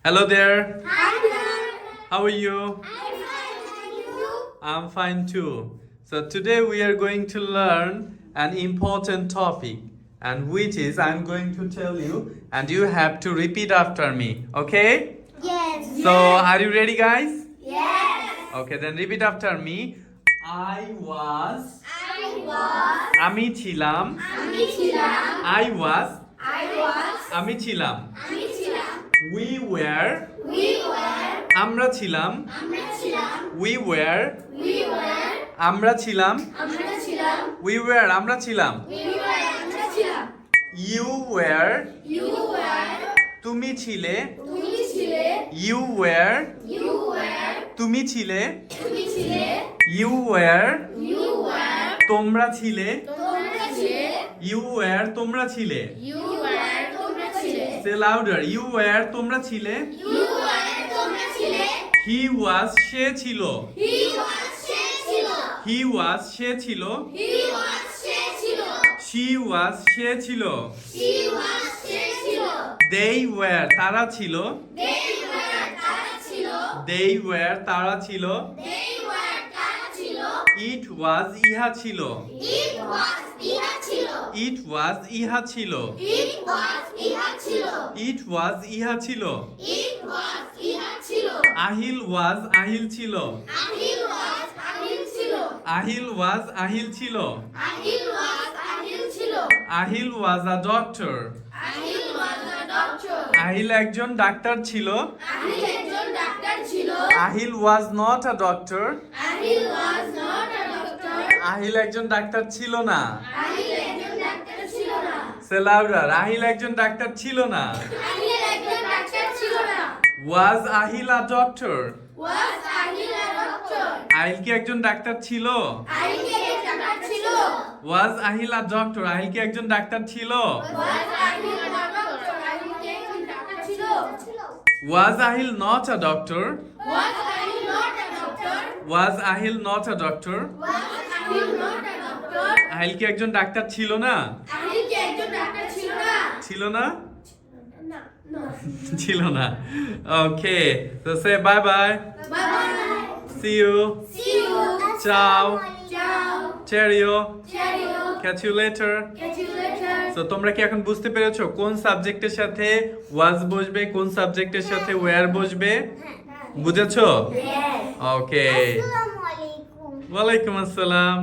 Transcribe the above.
Hello there. Hi there. How are you? I'm fine, and you? I'm fine too. So today we are going to learn an important topic, and which is I'm going to tell you, and you have to repeat after me. Okay? Yes. So are you ready, guys? Yes. Okay, then repeat after me. I was. আমি ছিলাম. I was. আমি ছিলাম. We were. আমরা ছিলাম. We were. আমরা ছিলাম. We were. আমরা ছিলাম. You were. তুমি ছিলে. You were. তুমি ছিলে. You were. তোমরা ছিলে. You were. তোমরা ছিলে. Say louder. You were. তোমরা ছিলে. He was. সে ছিল. He was. সে ছিল. She was. সে ছিল. They were. তারা ছিল. They were. তারা ছিল. It was. ইহা ছিল. It was. ইহা ছিল. It was. ইহা ছিল. আহিল was. আহিল ছিল. আহিল was. আহিল ছিল. Ahil was a doctor. Ahil একজন ডাক্তার ছিল. Ahil was not a doctor. Ahil একজন ডাক্তার ছিল না. Say louder. আহিল একজন ডাক্তার ছিল না. Was Ahil a doctor? Ahil কি একজন ডাক্তার ছিল? Was Ahil a doctor? Ahil কি একজন ডাক্তার ছিল? Was Ahil not a doctor? Was Ahil not a doctor? Ahil কি একজন ডাক্তার ছিল না? ছিল না? ছিল না. Okay. So say bye bye. See you. Ciao. Cheerio. Catch you later. So তোমরা কি এখন বুঝতে পেরেছো কোন সাবজেক্টের সাথে was বসবে, কোন সাবজেক্টের সাথে were বসবে? বুঝেছো? ওকে. ওয়ালাইকুম আসসালাম.